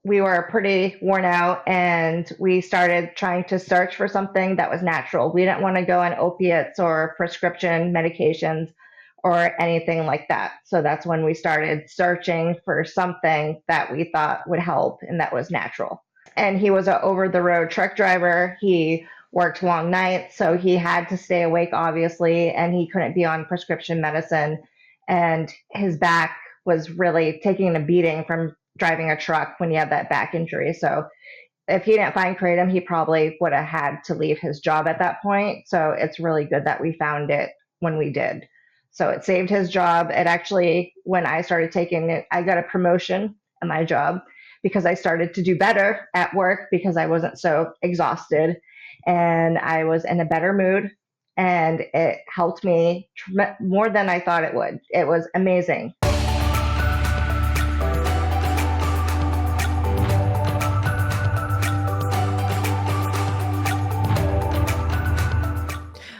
we were pretty worn out and we started trying to search for something that was natural. We didn't want to go on opiates or prescription medications or anything like that. So that's when we started searching for something that we thought would help and that was natural. And he was an over the road truck driver. He worked long nights, so he had to stay awake, obviously, and he couldn't be on prescription medicine. And his back was really taking a beating from driving a truck when he had that back injury. So if he didn't find Kratom, he probably would have had to leave his job at that point. So it's really good that we found it when we did. So it saved his job. It actually, when I started taking it, I got a promotion at my job because I started to do better at work because I wasn't so exhausted and I was in a better mood. And it helped me more than I thought it would. It was amazing.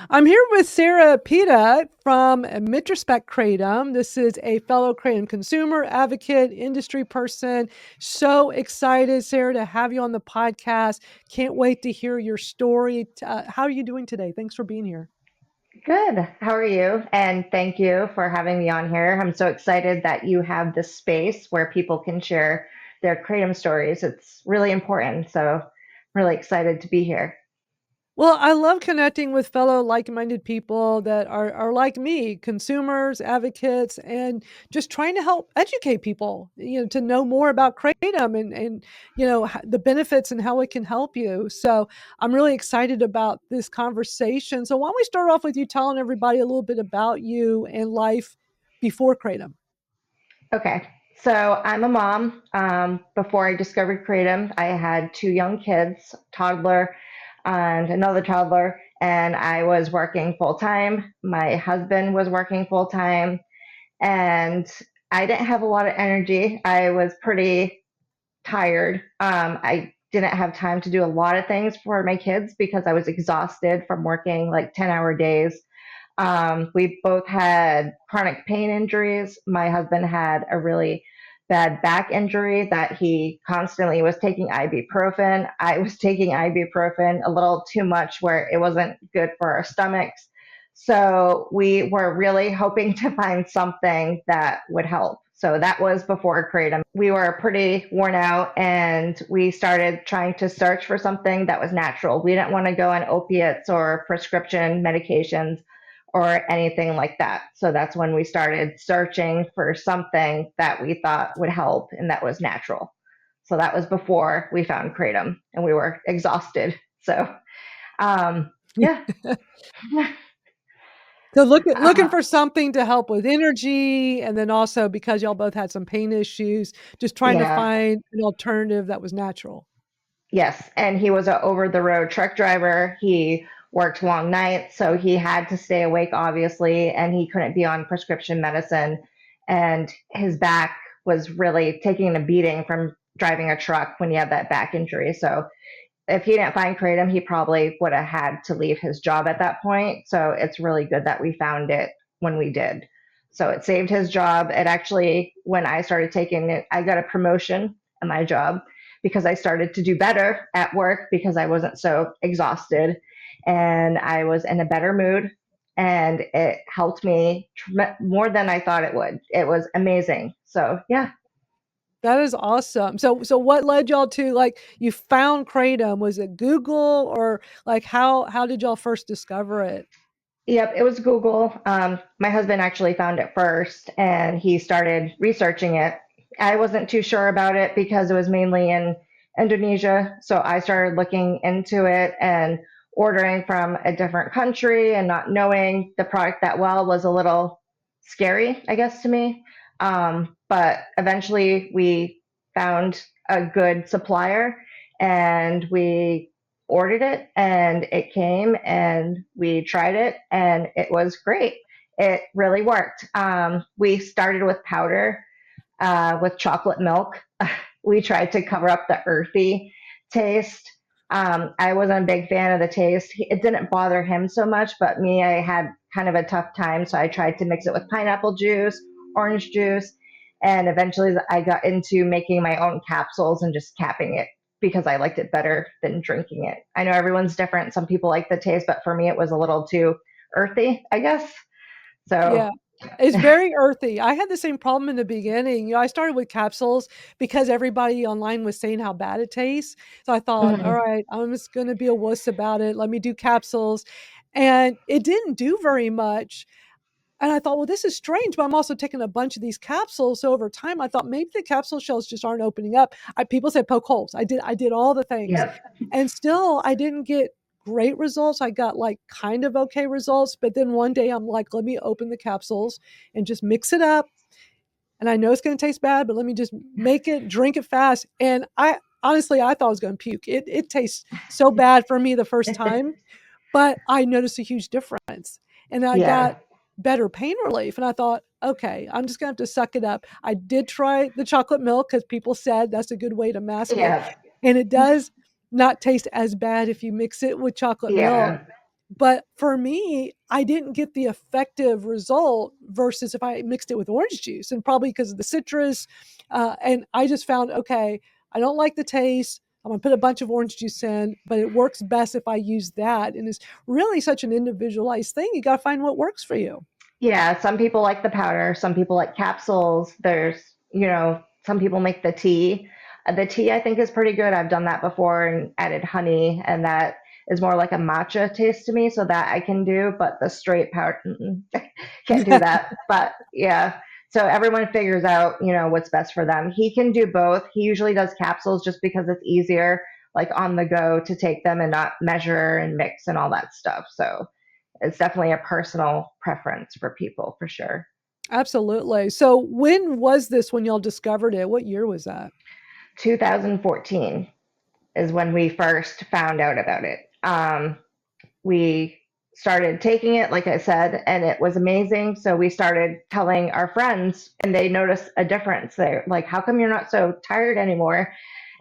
I'm here with Sarah Pitta from MitraSpec Kratom. This is a fellow Kratom consumer, advocate, industry person. So excited, Sarah, to have you on the podcast. Can't wait to hear your story. How are you doing today? Thanks for being here. Good. How are you? And thank you for having me on here. I'm so excited that you have this space where people can share their Kratom stories. It's really important. So I'm really excited to be here. Well, I love connecting with fellow like-minded people that are like me, consumers, advocates, and just trying to help educate people, to know more about Kratom and the benefits and how it can help you. So I'm really excited about this conversation. So why don't we start off with you telling everybody a little bit about you and life before Kratom? Okay. So I'm a mom. Before I discovered Kratom, I had two young kids, toddler and another toddler, and I was working full time. My husband was working full time, and I didn't have a lot of energy. I was pretty tired. I didn't have time to do a lot of things for my kids because I was exhausted from working like 10-hour days. We both had chronic pain injuries. My husband had a really bad back injury that he constantly was taking ibuprofen. I was taking ibuprofen a little too much where it wasn't good for our stomachs. So we were really hoping to find something that would help. So that was before Kratom. We were pretty worn out and we started trying to search for something that was natural. We didn't want to go on opiates or prescription medications or anything like that. So that's when we started searching for something that we thought would help and that was natural. So that was before we found Kratom and we were exhausted. So, yeah. So looking for something to help with energy, and then also because y'all both had some pain issues, just trying to Yeah. find an alternative that was natural. Yes. And he was an over the road truck driver. He worked long nights, so he had to stay awake, obviously, and he couldn't be on prescription medicine. And his back was really taking a beating from driving a truck when he had that back injury. So if he didn't find Kratom, he probably would have had to leave his job at that point. So it's really good that we found it when we did. So it saved his job. It actually, when I started taking it, I got a promotion at my job because I started to do better at work because I wasn't so exhausted and I was in a better mood. And it helped me more than I thought it would. It was amazing. So, yeah. That is awesome. So what led y'all to, like, you found Kratom? Was it Google, or like how did y'all first discover it? Yep, it was Google. My husband actually found it first and he started researching it. I wasn't too sure about it because it was mainly in Indonesia. So I started looking into it and ordering from a different country and not knowing the product that well was a little scary, I guess, to me. But eventually we found a good supplier and we ordered it and it came and we tried it and it was great. It really worked. We started with powder with chocolate milk. We tried to cover up the earthy taste. I wasn't a big fan of the taste. It didn't bother him so much, but me, I had kind of a tough time. So I tried to mix it with pineapple juice, orange juice, And eventually I got into making my own capsules and just capping it because I liked it better than drinking it. I know everyone's different. Some people like the taste, but for me, it was a little too earthy, I guess. So, Yeah. It's very earthy. I had the same problem in the beginning. I started with capsules because everybody online was saying how bad it tastes. So I thought, all mhm. right, I'm just going to be a wuss about it. Let me do capsules. And it didn't do very much. And I thought, well, this is strange, but I'm also taking a bunch of these capsules. So over time, I thought maybe the capsule shells just aren't opening up. People said poke holes. I did all the things, Yep. and still I didn't get great results. I got like kind of okay results, but then one day I'm like, let me open the capsules and just mix it up. And I know it's going to taste bad, but let me just make it, drink it fast. And I honestly, I thought I was going to puke. It tastes so bad for me the first time, but I noticed a huge difference, and I Yeah. got better pain relief, and I thought, "Okay, I'm just gonna have to suck it up." I did try the chocolate milk because people said that's a good way to mask it, Yeah. and it does not taste as bad if you mix it with chocolate milk. Yeah. But for me, I didn't get the effective result versus if I mixed it with orange juice, and probably because of the citrus. And I just found, okay, I don't like the taste. I'm gonna put a bunch of orange juice in, but it works best if I use that. And it's really such an individualized thing. You got to find what works for you. Yeah, some people like the powder, some people like capsules. Some people make the tea. The tea I think is pretty good. I've done that before and added honey, and that is more like a matcha taste to me, so that I can do. But the straight powder, can't do that. But yeah, so everyone figures out, what's best for them. He can do both. He usually does capsules just because it's easier, like on the go to take them and not measure and mix and all that stuff. So it's definitely a personal preference for people for sure. Absolutely. So when was this when y'all discovered it? What year was that? 2014 is when we first found out about it. We started taking it, like I said, and it was amazing. So we started telling our friends, and they noticed a difference. They're like, "How come you're not so tired anymore?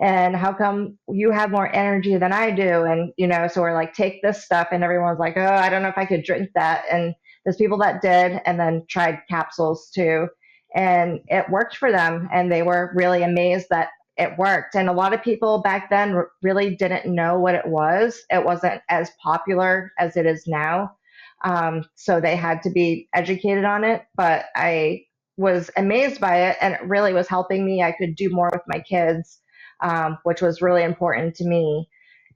And how come you have more energy than I do?" And, so we're like, "Take this stuff." And everyone's like, "Oh, I don't know if I could drink that." And there's people that did and then tried capsules too. And it worked for them. And they were really amazed that it worked. And a lot of people back then really didn't know what it was. It wasn't as popular as it is now. So they had to be educated on it. But I was amazed by it, and it really was helping me. I could do more with my kids, which was really important to me.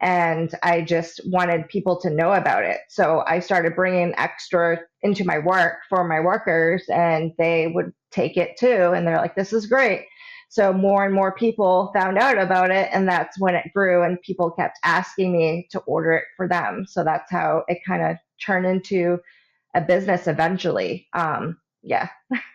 And I just wanted people to know about it. So I started bringing extra into my work for my workers, and they would take it too. And they're like, "This is great." So more and more people found out about it, and that's when it grew, and people kept asking me to order it for them. So that's how it kind of turned into a business eventually. Yeah.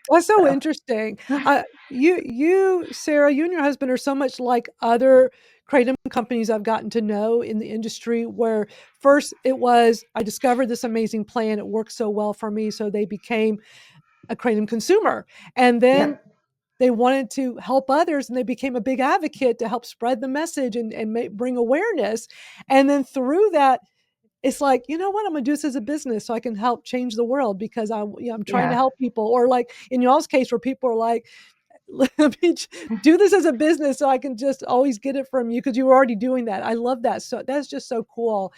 That's so So interesting. Sarah, you and your husband are so much like other kratom companies I've gotten to know in the industry. Where first it was, I discovered this amazing plan. It worked so well for me, so they became a kratom consumer, and then yep. they wanted to help others, and they became a big advocate to help spread the message and bring awareness. And then through that, it's like, you know what, I'm gonna do this as a business so I can help change the world because I'm trying to Yeah. help people. Or like in y'all's case, where people are like, let me do this as a business so I can just always get it from you because you were already doing that. I love that. So that's just so cool.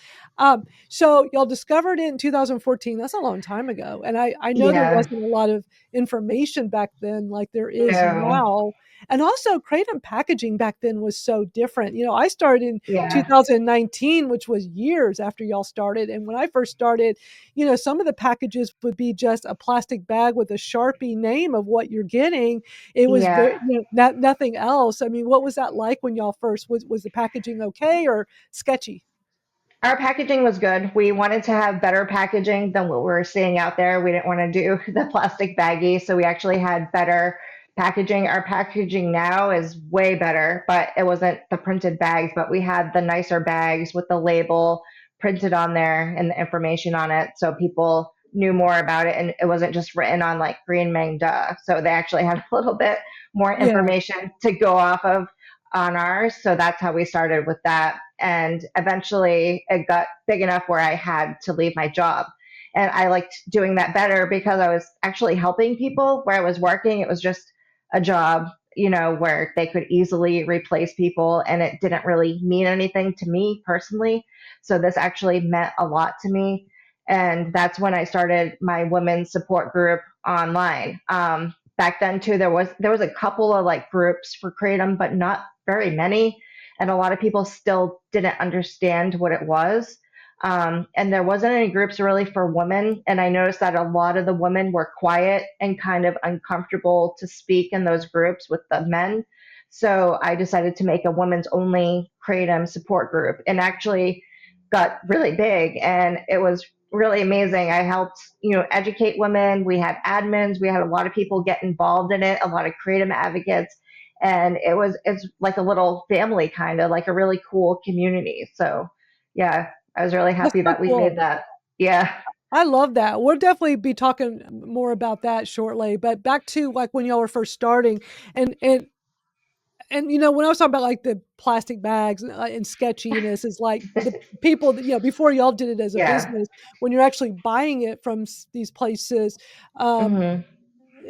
So y'all discovered it in 2014. That's a long time ago. And I know there Yeah. wasn't a lot of information back then like there is No. now. And also kratom packaging back then was so different. I started in Yeah. 2019, which was years after y'all started. And when I first started, some of the packages would be just a plastic bag with a Sharpie name of what you're getting. It was Yeah. very, not nothing else. I mean, what was that like when y'all first was the packaging okay or sketchy? Our packaging was good. We wanted to have better packaging than what we were seeing out there. We didn't want to do the plastic baggie, so we actually had better packaging. Our packaging now is way better, but it wasn't the printed bags, but we had the nicer bags with the label printed on there and the information on it, so people knew more about it, and it wasn't just written on like green Mang duh. So they actually had a little bit more Yeah. information to go off of on ours. So that's how we started with that. And eventually it got big enough where I had to leave my job. And I liked doing that better because I was actually helping people where I was working. It was just a job, where they could easily replace people, and it didn't really mean anything to me personally. So this actually meant a lot to me. And that's when I started my women's support group online. Back then too, there was a couple of like groups for Kratom, but not very many, and a lot of people still didn't understand what it was. And there wasn't any groups really for women. And I noticed that a lot of the women were quiet and kind of uncomfortable to speak in those groups with the men. So I decided to make a women's only Kratom support group, and actually got really big, and it was really amazing. I helped, educate women. We had admins, we had a lot of people get involved in it, a lot of Kratom advocates, and it's like a little family, kind of like a really cool community. So yeah, I was really That's happy so that we cool. made that. Yeah. I love that. We'll definitely be talking more about that shortly. But back to like when y'all were first starting, and and when I was talking about like the plastic bags and sketchiness, is like the people that before y'all did it as a Yeah. business, when you're actually buying it from these places, um, Hmm.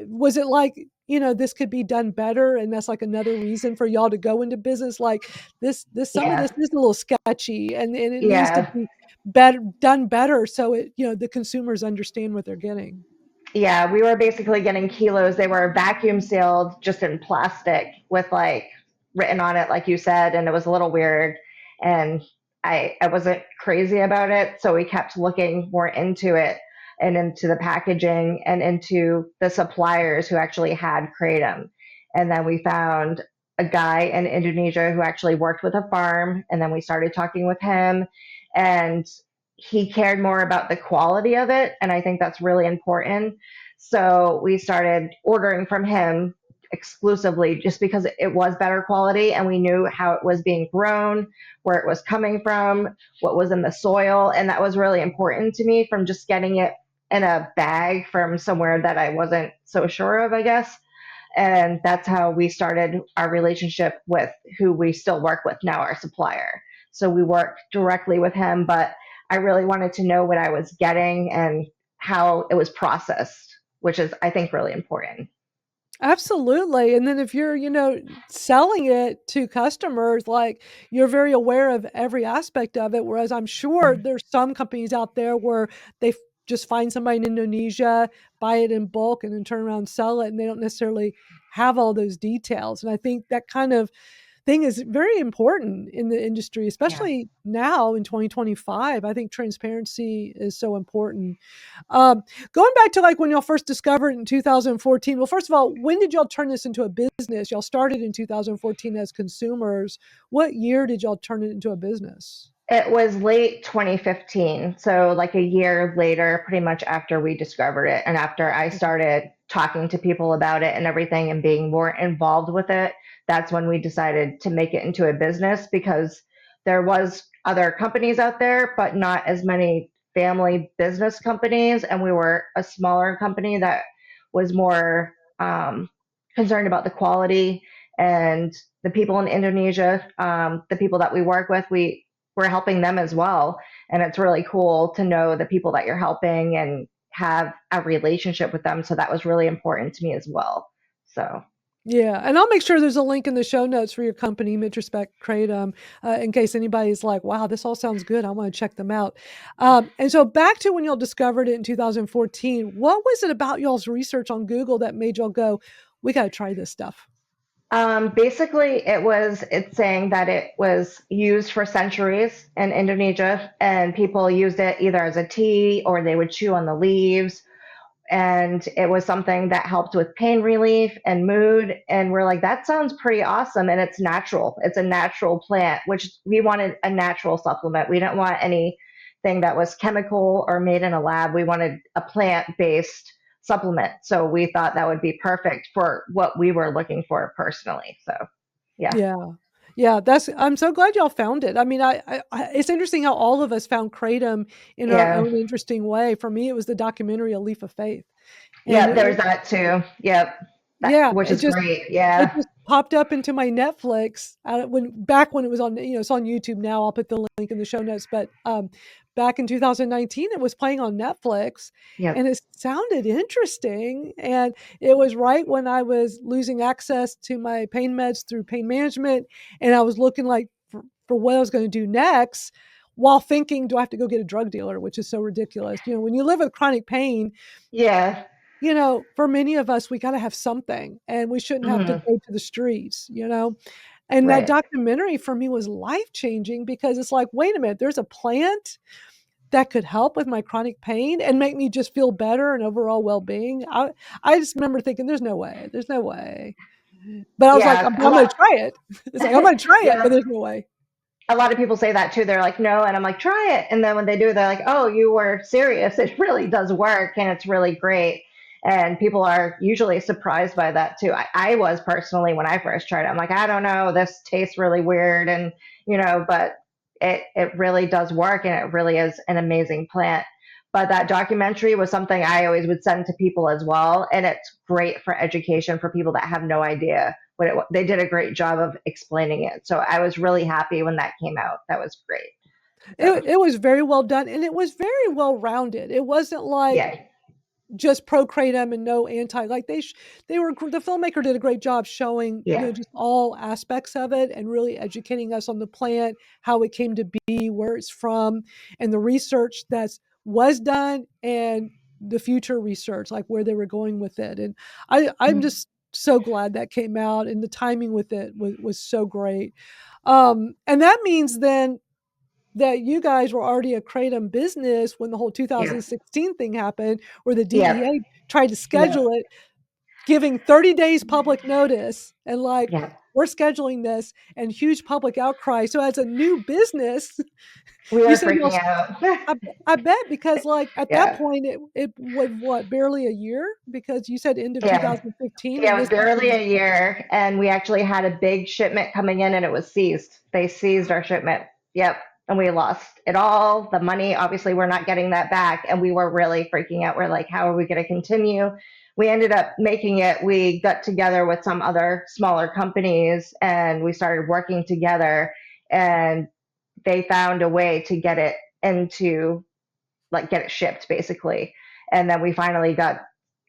was it like this could be done better, and that's like another reason for y'all to go into business? Like this some of Yeah. this is a little sketchy, and it needs to Yeah. be better done better, so it the consumers understand what they're getting. Yeah, we were basically getting kilos. They were vacuum sealed, just in plastic, with like written on it, like you said, and it was a little weird. And I wasn't crazy about it, so we kept looking more into it, and into the packaging, and into the suppliers who actually had kratom. And then we found a guy in Indonesia who actually worked with a farm, and then we started talking with him, and he cared more about the quality of it, and I think that's really important. So we started ordering from him exclusively, just because it was better quality, and we knew how it was being grown, where it was coming from, what was in the soil, and that was really important to me, from just getting it in a bag from somewhere that I wasn't so sure of, I guess. And that's how we started our relationship with who we still work with now, our supplier. So we work directly with him, but I really wanted to know what I was getting and how it was processed, which is, I think, really important. Absolutely, and then if you're, selling it to customers, like, you're very aware of every aspect of it, whereas I'm sure there's some companies out there where they just find somebody in Indonesia, buy it in bulk, and then turn around and sell it, and they don't necessarily have all those details, and I think that kind of thing is very important in the industry, Yeah. especially now in 2025. I think transparency is so important. Um, Going back to like when y'all first discovered in 2014. Well, first of all, when did y'all turn this into a business? Y'all started in 2014 as consumers. What year did y'all turn it into a business? It was late 2015, so like a year later, pretty much after we discovered it, and after I started talking to people about it and everything, and being more involved with it. That's when we decided to make it into a business, because there was other companies out there, but not as many family business companies, and we were a smaller company that was more concerned about the quality. And the people in Indonesia, the people that we work with, we're helping them as well. And it's really cool to know the people that you're helping and have a relationship with them. So that was really important to me as well. So, Yeah, and I'll make sure there's a link in the show notes for your company, MitraSpec Kratom, in case anybody's like, "Wow, this all sounds good. I want to check them out." And so back to when y'all discovered it in 2014. What was it about y'all's research on Google that made y'all go, "We got to try this stuff"? basically, it's saying that it was used for centuries in Indonesia, and people used it either as a tea, or they would chew on the leaves, and it was something that helped with pain relief and mood. And we're like, that sounds pretty awesome, and it's natural. It's a natural plant, which we wanted a natural supplement. We didn't want anything that was chemical or made in a lab. We wanted a plant based supplement, so we thought that would be perfect for what we were looking for personally. So yeah. Yeah. Yeah, I'm so glad y'all found it. I mean, it's interesting how all of us found kratom in our Yeah. own interesting way. For me, it was the documentary A Leaf of Faith, and Yeah, there's that too. Yep. That, yeah, which it is just great. it Yeah. just popped up into my Netflix back when it was on, it's on YouTube now. I'll put the link in the show notes, but back in 2019, it was playing on Netflix, and Yep. it sounded interesting. And it was right when I was losing access to my pain meds through pain management, and I was looking like for what I was going to do next. While thinking, do I have to go get a drug dealer, which is so ridiculous. When you live with chronic pain, Yeah. for many of us, we got to have something, and we shouldn't have to Hmm. go to the streets. And that Right. documentary for me was life changing, because it's like, wait a minute, there's a plant that could help with my chronic pain and make me just feel better and overall well being. I just remember thinking, there's no way. But I was like, Yeah. I'm A going to lot. try it. It's like, I'm going to try it, but Yeah. there's no way. A lot of people say that too. They're like, no. And I'm like, try it. And then when they do, they're like, oh, you were serious. It really does work and it's really great. And people are usually surprised by that too. I was personally when I first tried it. I'm like, I don't know, this tastes really weird. And, but it really does work and it really is an amazing plant. But that documentary was something I always would send to people as well. And it's great for education for people that have no idea they did a great job of explaining it. So I was really happy when that came out. That was great. So It was very well done, and it was very well rounded. It wasn't like yeah. just pro kratom and no anti, like the filmmaker did a great job showing, Yeah. just all aspects of it, and really educating us on the plant, how it came to be, where it's from, and the research that was done, and the future research, like where they were going with it. And I'm Mhm. just so glad that came out, and the timing with it was so great. And that means then that you guys were already a kratom business when the whole Yeah. 2016 thing happened, where the Yeah. DEA tried to Yeah. schedule it, giving 30 days public notice, and like, Yeah. we're scheduling this, and huge public outcry. So as a new business, We you were said y'all, freaking out. I bet, because like at that Yeah. point it was what, barely a year, because you said end of Yeah. 2015, Yeah, and it was this barely happened. a year, and we actually had a big shipment coming in, and it was seized. They seized our shipment. Yep, and we lost it all. The money, obviously, we're not getting that back, and we were really freaking out. We're like, how are we going to continue? We ended up making it. We got together with some other smaller companies, and we started working together, and they found a way to get it into get it shipped basically. And then we finally got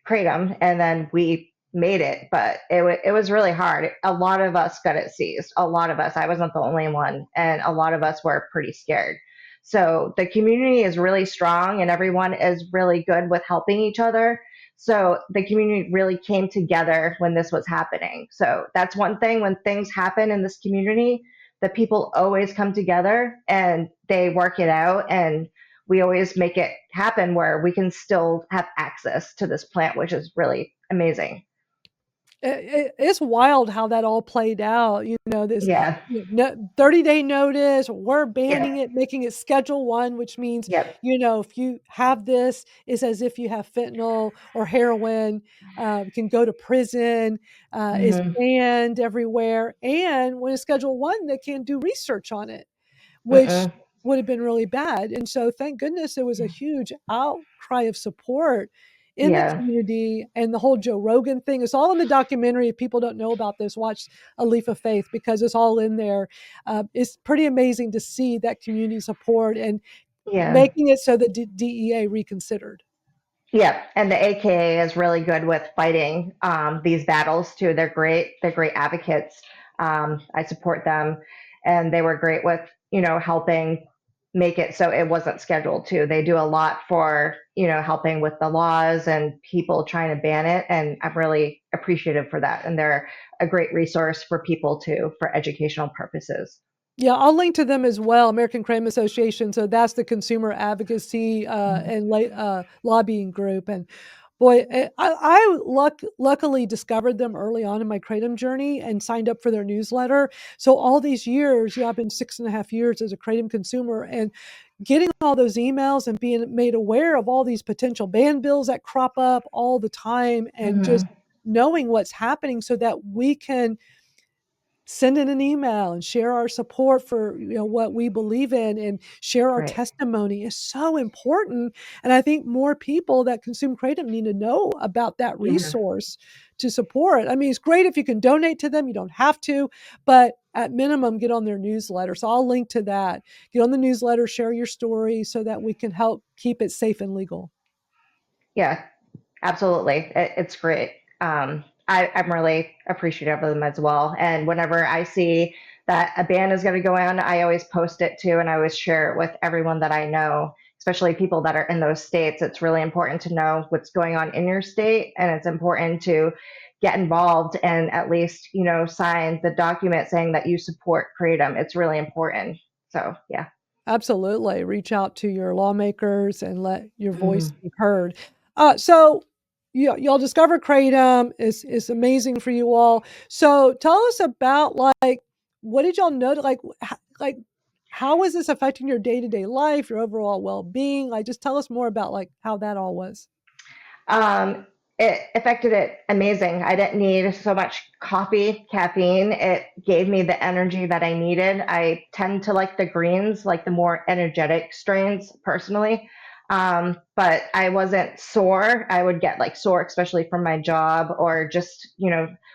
kratom and then we made it, but it was really hard. A lot of us got it seized. A lot of us. I wasn't the only one, and a lot of us were pretty scared. So the community is really strong and everyone is really good with helping each other. So the community really came together when this was happening. So that's one thing. When things happen in this community, the people always come together and they work it out, and we always make it happen where we can still have access to this plant, which is really amazing. It's wild how that all played out. This, Yeah. 30-day notice, we're banning Yep. it, making it Schedule 1, which means, Yep. if you have this, it's as if you have fentanyl or heroin, can go to prison, is Hmm. banned everywhere. And when it's Schedule 1, they can't do research on it, which Mm-mm. would have been really bad. And so thank goodness there was a huge outcry of support in the Yeah. community, and the whole Joe Rogan thing. It's all in the documentary. If people don't know about this, watch A Leaf of Faith, because it's all in there. It's pretty amazing to see that community support and Yeah. making it so that DEA reconsidered. Yeah, and the AKA is really good with fighting these battles too. They're great. They're great advocates. I support them, and they were great with helping make it so it wasn't scheduled too. They do a lot for helping with the laws and people trying to ban it, and I'm really appreciative for that. And they're a great resource for people too for educational purposes. Yeah, I'll link to them as well, American Crime Association. So that's the consumer advocacy Mhm. and lobbying group. And boy, I luckily discovered them early on in my kratom journey and signed up for their newsletter. So all these years, I've been 6.5 years as a kratom consumer, and getting all those emails and being made aware of all these potential ban bills that crop up all the time, and just Mhm. knowing what's happening so that we can send in an email and share our support for what we believe in and share our Right. testimony is so important. And I think more people that consume Kratom need to know about that Mhm. resource to support. I mean, it's great if you can donate to them. You don't have to, but at minimum, get on their newsletter. So I'll link to that. Get on the newsletter, share your story so that we can help keep it safe and legal. Yeah, absolutely. It's great. I'm really appreciative of them as well. And whenever I see that a ban is going to go on, I always post it too, and I always share it with everyone that I know, especially people that are in those states. It's really important to know what's going on in your state, and it's important to get involved and at least, sign the document saying that you support Kratom. It's really important. So, yeah. Absolutely. Reach out to your lawmakers and let your voice Mhm. be heard. So y'all discovered Kratom. Is amazing for you all. So tell us about like what did y'all know? Like how is this affecting your day to day life, your overall well being? Like just tell us more about like how that all was. Um, it affected it amazing. I didn't need so much coffee, caffeine. It gave me the energy that I needed. I tend to like the greens, like the more energetic strains personally. But I wasn't sore. I would get like sore, especially from my job or just,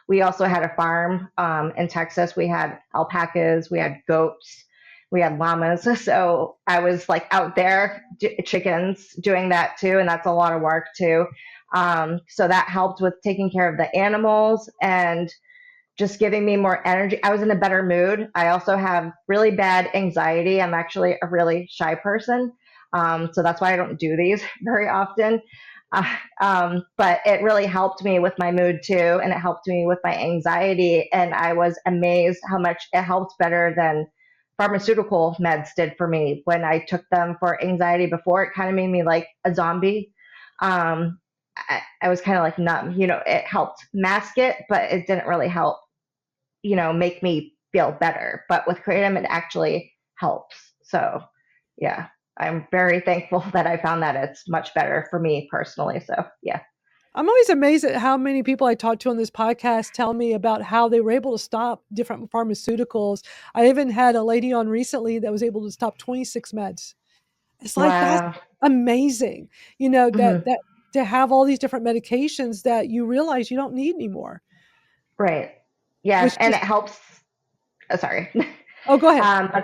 we also had a farm in Texas. We had alpacas, we had goats, we had llamas. So I was like out there, chickens, doing that too. And that's a lot of work too. So that helped with taking care of the animals and just giving me more energy. I was in a better mood. I also have really bad anxiety. I'm actually a really shy person. So that's why I don't do these very often. But it really helped me with my mood too. And it helped me with my anxiety. And I was amazed how much it helped better than pharmaceutical meds did for me. When I took them for anxiety before, it kind of made me like a zombie. Um, I was kind of like numb. It helped mask it, but it didn't really help, make me feel better. But with Kratom, it actually helps. So, yeah, I'm very thankful that I found that it's much better for me personally. So, yeah. I'm always amazed at how many people I talk to on this podcast tell me about how they were able to stop different pharmaceuticals. I even had a lady on recently that was able to stop 26 meds. It's like that's Wow. amazing, Hmm. that to have all these different medications that you realize you don't need anymore, Right. Yeah. which And is it helps. Oh, sorry. oh, go ahead.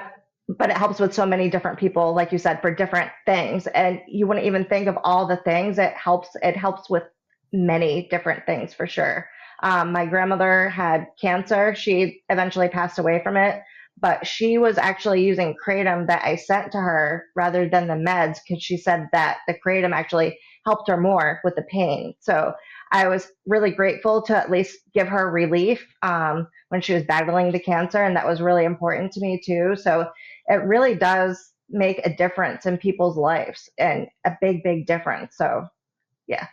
But it helps with so many different people, like you said, for different things. And you wouldn't even think of all the things. It helps with many different things for sure. My grandmother had cancer. She eventually passed away from it, but she was actually using Kratom that I sent to her rather than the meds because she said that the Kratom actually helped her more with the pain. So I was really grateful to at least give her relief when she was battling the cancer, and that was really important to me too. So it really does make a difference in people's lives and a big, big difference. So, yeah.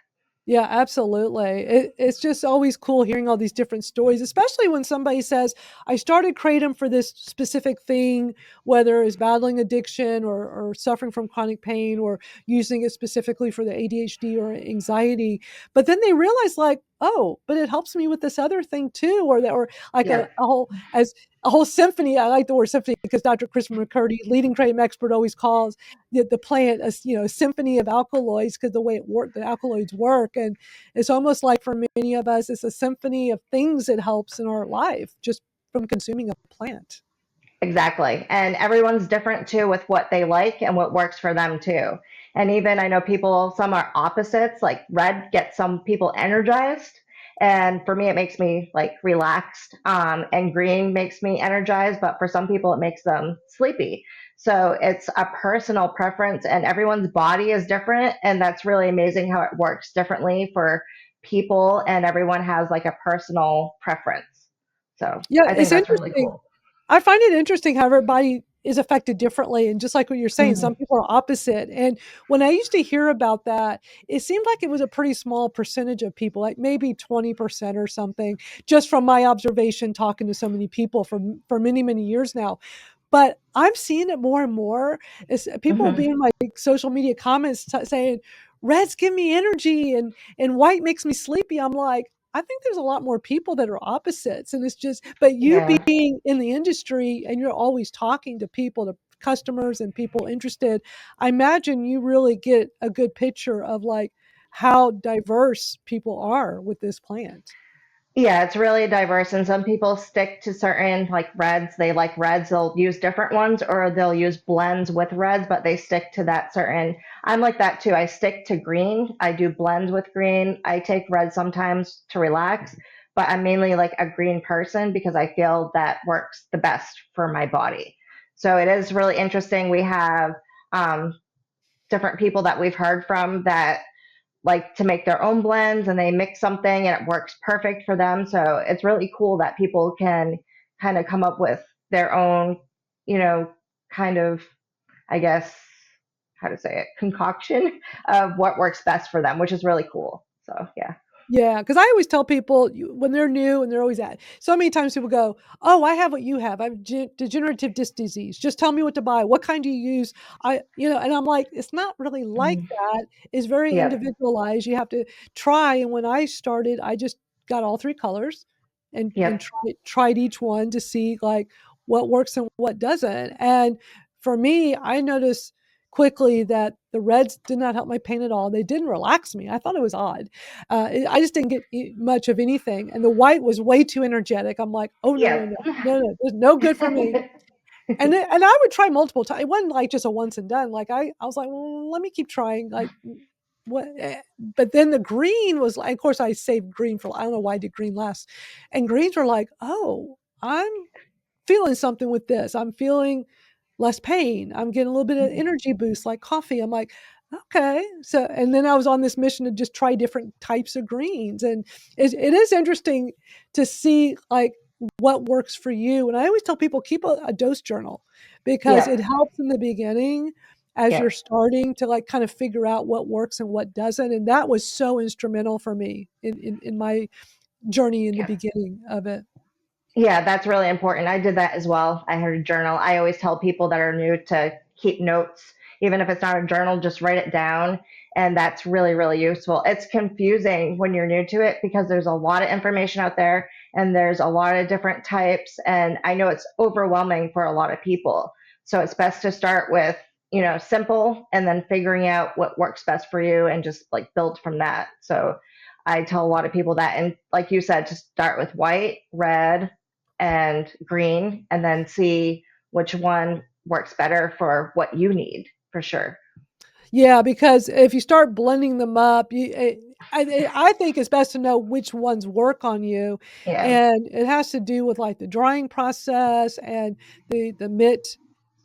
Yeah, absolutely. It's just always cool hearing all these different stories, especially when somebody says, I started Kratom for this specific thing, whether it's battling addiction or suffering from chronic pain or using it specifically for the ADHD or anxiety. But then they realize, like, oh, but it helps me with this other thing too, or like Yeah, a whole symphony. I like the word symphony because Dr. Chris McCurdy, leading Kratom expert, always calls the plant a symphony of alkaloids because the alkaloids work, and it's almost like for many of us it's a symphony of things that helps in our life just from consuming a plant. exactly. And everyone's different too with what they like and what works for them too. And even I know people, some are opposites, like red gets some people energized. And for me, it makes me like relaxed. And green makes me energized, but for some people, it makes them sleepy. So it's a personal preference, and everyone's body is different. And that's really amazing how it works differently for people, and everyone has like a personal preference. So Yeah, I think it's that's really interesting. cool. I find it interesting how everybody is affected differently. And just like what you're saying, Mhm. some people are opposite. And when I used to hear about that, it seemed like it was a pretty small percentage of people, like maybe 20% or something, just from my observation talking to so many people for many, many years now. But I'm seeing it more and more. It's people will be Mhm. in my social media comments saying, "Reds give me energy and white makes me sleepy." I'm like, I think there's a lot more people that are opposites, and it's just, but you Yeah. being in the industry and you're always talking to people, to customers and people interested, I imagine you really get a good picture of like how diverse people are with this plant. Yeah, it's really diverse, and some people stick to certain like reds. They like reds, they'll use different ones, or they'll use blends with reds, but they stick to that certain. I'm like that too. I stick to green. I do blends with green. I take red sometimes to relax, but I'm mainly like a green person because I feel that works the best for my body. So it is really interesting. We have um, different people that we've heard from that like to make their own blends and they mix something and it works perfect for them. So it's really cool that people can kind of come up with their own, you know, kind of, I guess, how to say it, concoction of what works best for them, which is really cool. So yeah. Yeah, because I always tell people when they're new and they're always at so many times people go, "Oh, I have what you have. I have degenerative disc disease. Just tell me what to buy. What kind do you use?" And I'm like, it's not really like Mm. that. It's very Yep. individualized. You have to try. And when I started, I just got all three colors and Yep. tried each one to see like what works and what doesn't. And for me, I noticed quickly that the reds did not help my pain at all. They didn't relax me. I thought it was odd. I just didn't get much of anything. And the white was way too energetic. I'm like, oh no, no, Yep. no, no, no, it's no good for me. And I would try multiple times. It wasn't like just a once and done. Like I was like, well, let me keep trying. Like what? But then the green was like, of course, I saved green for. I don't know why I did green last. And greens were like, oh, I'm feeling something with this. I'm feeling less pain. I'm getting a little bit of energy boost like coffee. I'm like, okay. So, and then I was on this mission to just try different types of greens. And it is interesting to see like what works for you. And I always tell people keep a dose journal because it Yep. helps in the beginning as you're Yep. starting to like kind of figure out what works and what doesn't. And that was so instrumental for me in my journey in the Yep. beginning of it. Yeah, that's really important. I did that as well. I had a journal. I always tell people that are new to keep notes, even if it's not a journal, just write it down. And that's really, really useful. It's confusing when you're new to it because there's a lot of information out there and there's a lot of different types. And I know it's overwhelming for a lot of people. So it's best to start with, simple and then figuring out what works best for you and just like build from that. So I tell a lot of people that. And like you said, just start with white, red, and green and then see which one works better for what you need for sure. Yeah, because if you start blending them up, I think it's best to know which ones work on you, Yeah. and it has to do with like the drying process and the mit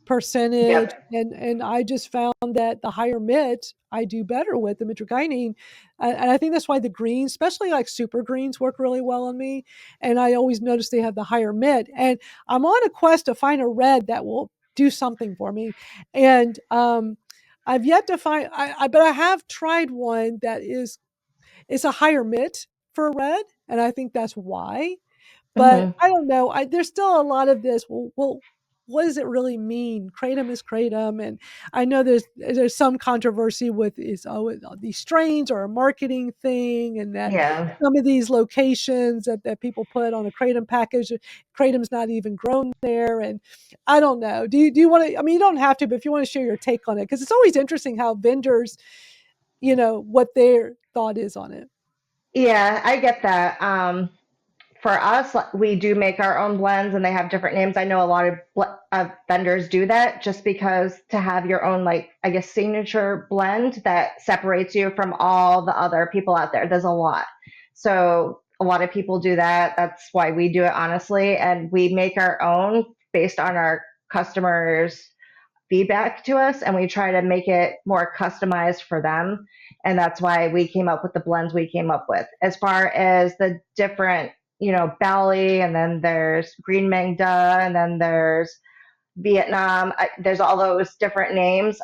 percentage, Yep. and I just found that the higher mit I do better with the mitragynine, and I think that's why the greens, especially like super greens, work really well on me, and I always notice they have the higher mit, and I'm on a quest to find a red that will do something for me, and I've yet to find but I have tried one that is it's a higher mit for red, and I think that's why. But Hmm. I don't know. There's still a lot of this. Well, what does it really mean? Kratom is kratom, and I know there's some controversy with these strains are a marketing thing, and that Yeah. some of these locations that people put on a kratom package, kratom's not even grown there, and I don't know. Do you want to? I mean, you don't have to, but if you want to share your take on it, because it's always interesting how vendors, what their thought is on it. Yeah, I get that. For us, like, we do make our own blends and they have different names. I know a lot of vendors do that just because to have your own, like, I guess, signature blend that separates you from all the other people out there. There's a lot. So a lot of people do that. That's why we do it, honestly. And we make our own based on our customers' feedback to us and we try to make it more customized for them. And that's why we came up with the blends we came up with. As far as the different, Bali, and then there's Green Meng Da, and then there's Vietnam. There's all those different names.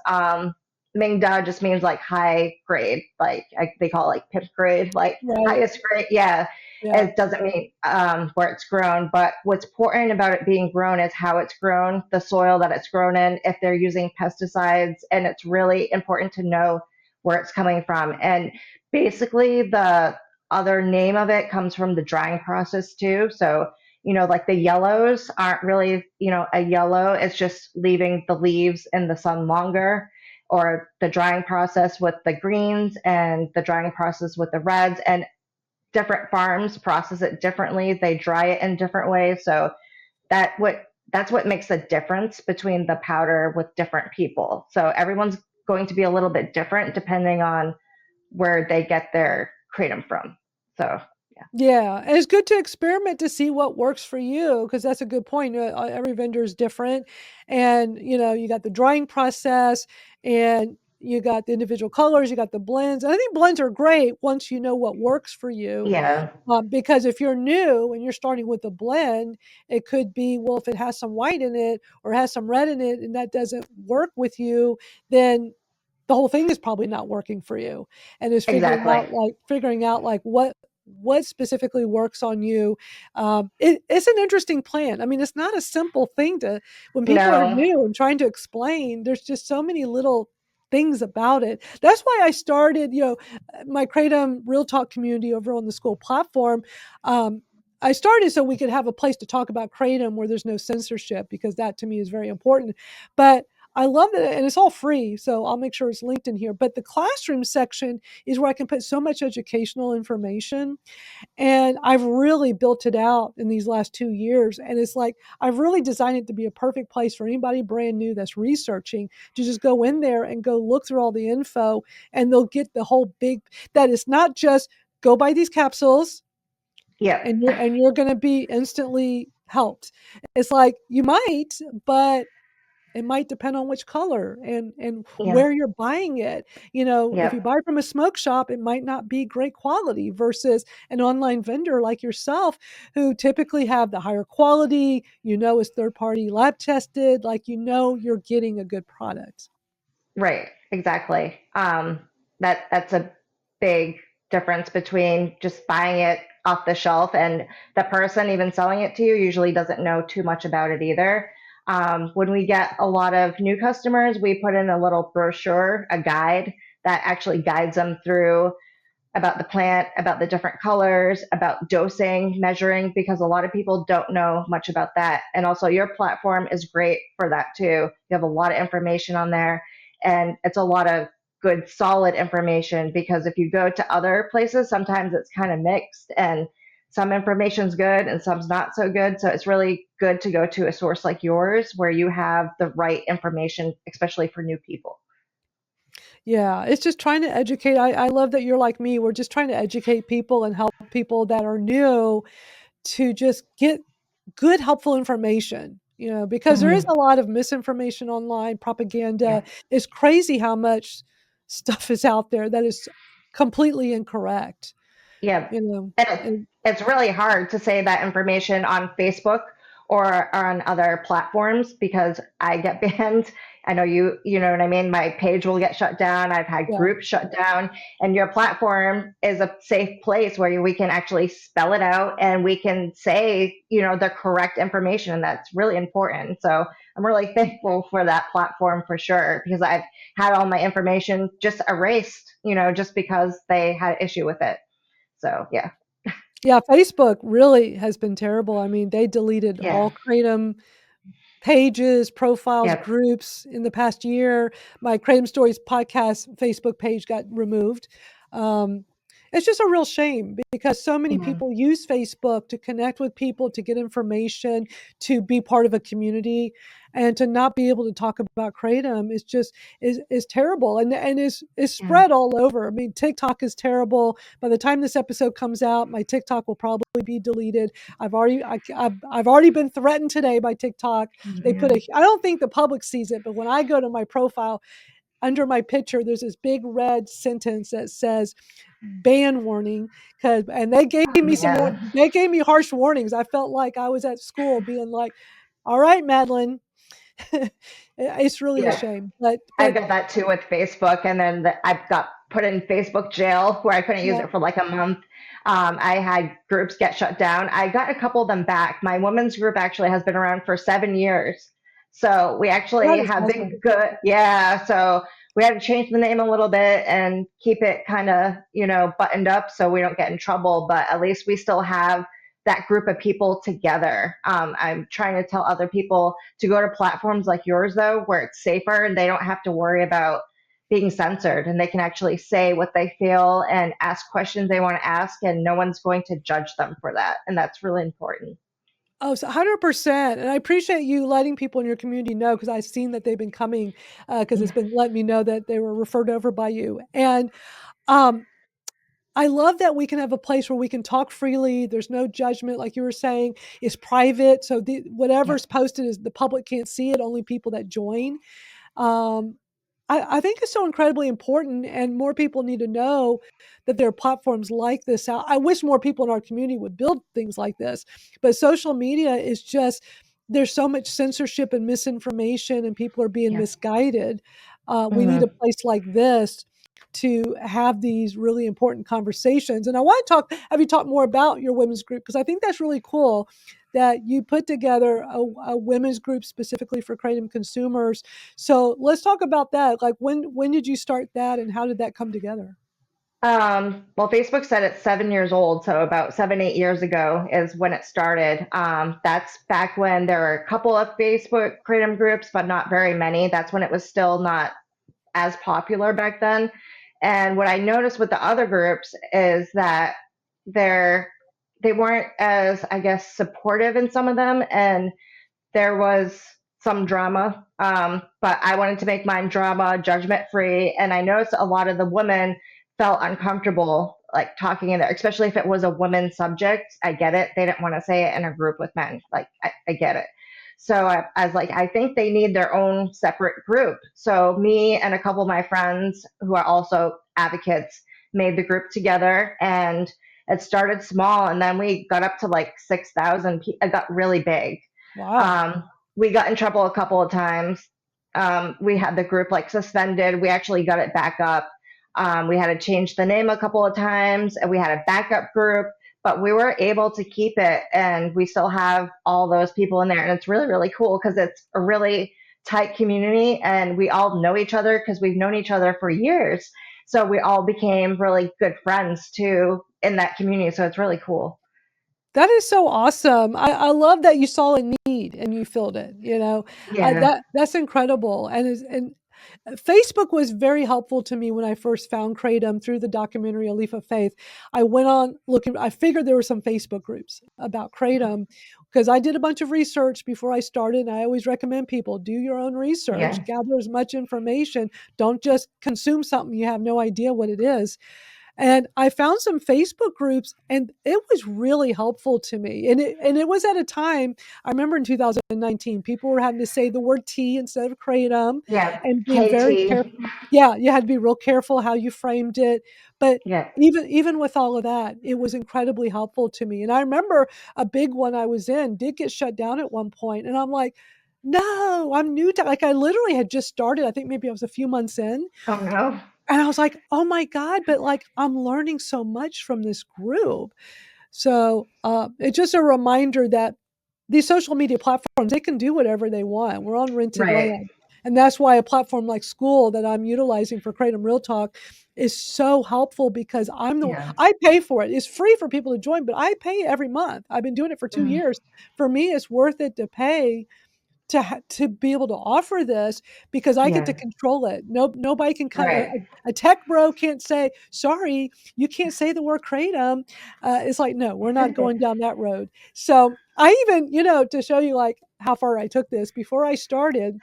Ming Da just means like high grade, like they call it like pip grade, like Right. highest grade. Yeah, Yeah. it doesn't mean where it's grown, but what's important about it being grown is how it's grown, the soil that it's grown in, if they're using pesticides, and it's really important to know where it's coming from. And basically, the other name of it comes from the drying process too. So, like the yellows aren't really, a yellow. It's just leaving the leaves in the sun longer, or the drying process with the greens and the drying process with the reds. And different farms process it differently. They dry it in different ways. So that what that's what makes the difference between the powder with different people. So everyone's going to be a little bit different depending on where they get their kratom from. So yeah. Yeah, and it's good to experiment to see what works for you because that's a good point. Every vendor is different, and you got the drying process, and you got the individual colors, you got the blends. And I think blends are great once you know what works for you. Yeah. Because if you're new and you're starting with a blend, it could be, well, if it has some white in it or has some red in it, and that doesn't work with you, then the whole thing is probably not working for you, and is Exactly. figuring out like what specifically works on you. It's an interesting plan. I mean, it's not a simple thing to when people are No. new and trying to explain. There's just so many little things about it. That's why I started, my Kratom Real Talk community over on the SKOOL platform. I started so we could have a place to talk about Kratom where there's no censorship, because that to me is very important. But I love it, and it's all free, so I'll make sure it's linked in here. But the classroom section is where I can put so much educational information, and I've really built it out in these last 2 years, and it's like I've really designed it to be a perfect place for anybody brand new that's researching to just go in there and go look through all the info, and they'll get the whole big that it's not just go buy these capsules Yep. and you're going to be instantly helped. It's like you might, but it might depend on which color and Yeah. where you're buying it. If you Yep. buy from a smoke shop, it might not be great quality versus an online vendor like yourself, who typically have the higher quality, is third party lab tested, like you're getting a good product. Right, exactly. That's a big difference between just buying it off the shelf, and the person even selling it to you usually doesn't know too much about it either. When we get a lot of new customers, we put in a little brochure, a guide that actually guides them through about the plant, about the different colors, about dosing, measuring, because a lot of people don't know much about that. And also, your platform is great for that too. You have a lot of information on there, and it's a lot of good, solid information, because if you go to other places, sometimes it's kind of mixed, and some information's good and some's not so good. So it's really good to go to a source like yours where you have the right information, especially for new people. Yeah, it's just trying to educate. I love that you're like me. We're just trying to educate people and help people that are new to just get good, helpful information, because there is Mhm. a lot of misinformation online, propaganda. Yeah. It's crazy how much stuff is out there that is completely incorrect, Yeah. you know. And It's really hard to say that information on Facebook or on other platforms because I get banned. I know you know what I mean? My page will get shut down. I've had yeah, groups shut down, and your platform is a safe place where we can actually spell it out and we can say, the correct information. And that's really important. So I'm really thankful for that platform for sure, because I've had all my information just erased, just because they had an issue with it. So yeah. yeah, Facebook really has been terrible. I mean, they deleted Yeah. all Kratom pages, profiles, Yep. groups in the past year. My Kratom Stories podcast Facebook page got removed. Um, it's just a real shame because so many Mhm. people use Facebook to connect with people, to get information, to be part of a community, and to not be able to talk about Kratom is terrible, and is Yeah. spread all over. I mean, TikTok is terrible. By the time this episode comes out, my TikTok will probably be deleted. I've already been threatened today by TikTok. They put Yeah. a I don't think the public sees it, but when I go to my profile, under my picture, there's this big red sentence that says ban warning, cuz and Oh man. they gave me harsh warnings. I felt like I was at school being like, "All right, Madalyn." It's really a Yeah. shame. I've But got that too with Facebook, and then I've got put in Facebook jail where I couldn't use yeah, it for like a month. I had groups get shut down. I got a couple of them back. My women's group actually has been around for 7 years, so we that actually is have been awesome. good. Yeah, so we had to change the name a little bit and keep it kind of, buttoned up so we don't get in trouble. But at least we still have that group of people together. I'm trying to tell other people to go to platforms like yours, though, where it's safer and they don't have to worry about being censored, and they can actually say what they feel and ask questions they want to ask, and no one's going to judge them for that. And that's really important. Oh, so 100%. And I appreciate you letting people in your community know, because I've seen that they've been coming, because it's been letting me know that they were referred over by you. And um, I love that we can have a place where we can talk freely. There's no judgment, like you were saying. It's private, so Yeah. whatever's posted is the public can't see it. Only people that join. Um, I think it's so incredibly important, and more people need to know that there are platforms like this out. I wish more people in our community would build things like this, but social media is just, there's so much censorship and misinformation, and people are being Yeah. misguided. We need a Hmm. place like this to have these really important conversations. And I want to have you talk more about your women's group, because I think that's really cool that you put together a women's group specifically for Kratom consumers. So let's talk about that. Like, when did you start that, and how did that come together? Well, Facebook said it's 7 years old, so about 7, 8 years ago is when it started. That's back when there were a couple of Facebook Kratom groups, but not very many. That's when it was still not as popular back then. And what I noticed with the other groups is that they're they weren't as, I guess, supportive in some of them, and there was some drama. But I wanted to make mine drama, judgment free. And I noticed a lot of the women felt uncomfortable like talking in there, especially if it was a women's subject. I get it. They didn't want to say it in a group with men. Like, I get it. So I was like, I think they need their own separate group. So me and a couple of my friends who are also advocates made the group together, and it started small, and then we got up to like 6,000. It got really big. Wow. um, we got in trouble a couple of times. We had the group like suspended. We actually got it back up. We had to change the name a couple of times, and we had a backup group, but we were able to keep it, and we still have all those people in there. And it's really, really cool because it's a really tight community, and we all know each other because we've known each other for years. So we all became really good friends too in that community. So it's really cool. That is so awesome. I love that you saw a need and you filled it. Yeah. That's incredible. And Facebook was very helpful to me when I first found Kratom through the documentary A Leaf of Faith. I went on looking, I figured there were some Facebook groups about Kratom, because I did a bunch of research before I started. And I always recommend people do your own research, Yeah. gather as much information. Don't just consume something you have no idea what it is. And I found some Facebook groups, and it was really helpful to me. And it was at a time, I remember in 2019, people were having to say the word tea instead of kratom, Yeah. and being very KT. careful. Yeah, you had to be real careful how you framed it. But Yeah. even with all of that, it was incredibly helpful to me. And I remember a big one I was in did get shut down at one point, and I'm like, no, I'm new to, like, I literally had just started. I think maybe I was a few months in, Oh no. and I was like, "Oh my god," but, like, I'm learning so much from this group. So, it's just a reminder that these social media platforms, they can do whatever they want. We're on rented Right. land, and that's why a platform like SKOOL that I'm utilizing for Kratom Real Talk is so helpful, because Yeah. I pay for it. It's free for people to join, but I pay every month. I've been doing it for 2 Mm. years. For me, it's worth it to pay to be able to offer this, because I get to Yeah. control it. Nobody can come. Right. A tech bro can't say, "Sorry, you can't say the word kratom." It's like, no, we're not going down that road. So I even, to show you like how far I took this, before I started,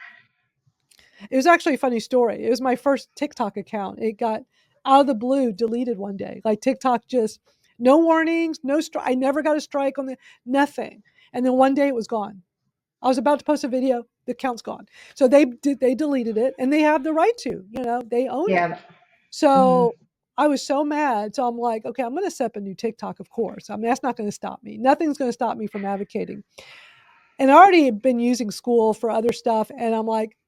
it was actually a funny story. It was my first TikTok account. It got out of the blue deleted one day. Like, TikTok just, no warnings, no strike. I never got a strike on the nothing. And then one day it was gone. I was about to post a video, the account's gone. So they deleted it, and they have the right to, they own it. Yeah. Mm. So I was so mad. So I'm like, okay, I'm going to set up a new TikTok, of course. I mean, that's not going to stop me. Nothing's going to stop me from advocating. And I already had been using SKOOL for other stuff. And I'm like,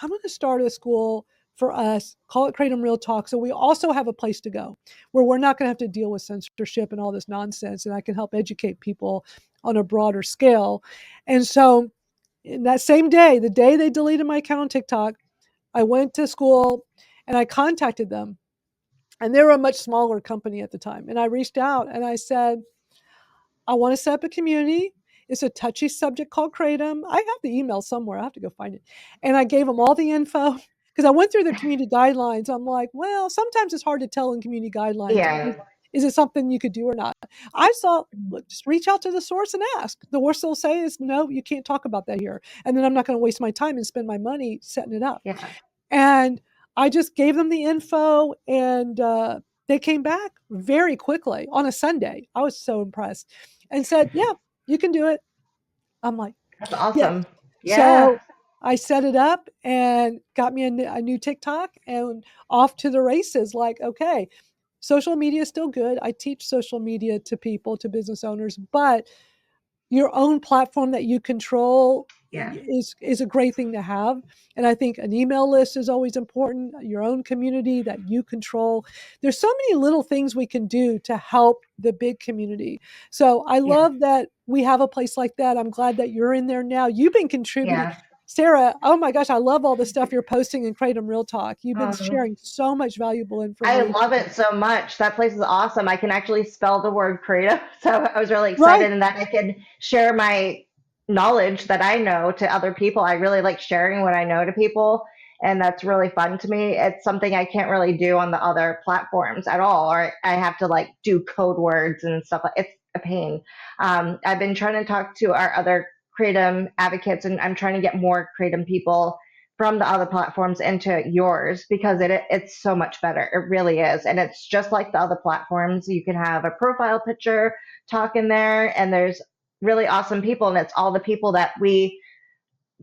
I'm going to start a SKOOL for us, call it Kratom Real Talk. So we also have a place to go where we're not going to have to deal with censorship and all this nonsense. And I can help educate people on a broader scale. And so in that same day, the day they deleted my account on TikTok, I went to SKOOL, And I contacted them, and they were a much smaller company at the time. And I reached out and I said, I want to set up a community. It's a touchy subject called Kratom. I have the email somewhere. I have to go find it. And I gave them all the info because I went through their community guidelines. I'm like, well, sometimes it's hard to tell in community guidelines. Yeah. Is it something you could do or not? I saw, look, just reach out to the source and ask. The worst they'll say is, no, you can't talk about that here. And then I'm not going to waste my time and spend my money setting it up. Yeah. And I just gave them the info, and they came back very quickly on a Sunday. I was so impressed and said, yeah, you can do it. I'm like, That's yes. awesome. Yeah. So I set it up and got me a new TikTok, and off to the races. Like, okay, social media is still good. I teach social media to people, to business owners, but your own platform that you control Yeah. is a great thing to have. And I think an email list is always important, your own community that you control. There's so many little things we can do to help the big community. So I Yeah. love that we have a place like that. I'm glad that you're in there now. You've been contributing. Yeah. Sarah, oh my gosh, I love all the stuff you're posting in Kratom Real Talk. You've been Um, sharing so much valuable I information. love it so much. That place is awesome. I can actually spell the word creative. So I was really Right. excited in that I could share my knowledge that I know to other people. I really like sharing what I know to people. And that's really fun to me. It's something I can't really do on the other platforms at all, or I have to like do code words and stuff. It's a pain. I've been trying to talk to our other Kratom advocates, and I'm trying to get more Kratom people from the other platforms into yours because it's so much better. It really is. And it's just like the other platforms. You can have a profile picture, talk in there, and there's really awesome people, and it's all the people that we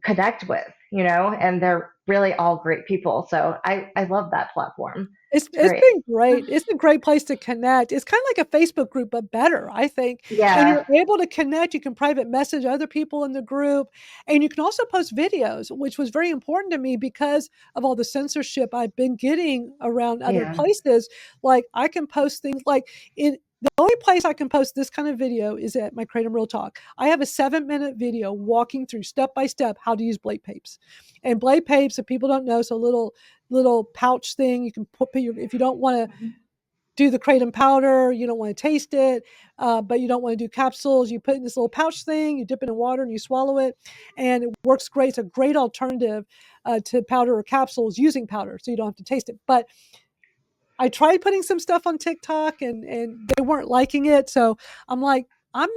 connect with, and they're really all great people. So I love that platform. It's It's great. been great. It's a great place to connect. It's kinda like a Facebook group, but better, I think, and Yeah. you're able to connect. You can private message other people in the group, and you can also post videos, which was very important to me because of all the censorship I've been getting around other Yeah. places. Like, I can post things like in the only place I can post this kind of video is at my Kratom Real Talk. I have a 7-minute video walking through step by step how to use Blade Papes. And Blade Papes, if people don't know, it's a little pouch thing. You can put your, if you don't want to do the kratom powder, you don't want to taste it, but you don't want to do capsules, you put it in this little pouch thing, you dip it in water and you swallow it, and it works great. It's a great alternative to powder or capsules using powder, so you don't have to taste it. But I tried putting some stuff on TikTok, and they weren't liking it, so I'm like, I'm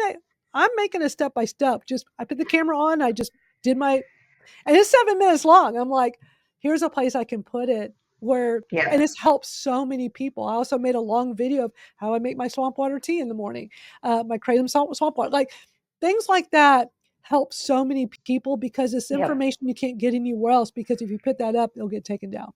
I'm making a step by step. Just I put the camera on, I just did my, and it's 7 minutes long. I'm like, here's a place I can put it where, and Yeah. it's helped so many people. I also made a long video of how I make my swamp water tea in the morning, my kratom swamp water, like things like that help so many people because it's Yep. information you can't get anywhere else. Because if you put that up, it'll get taken down.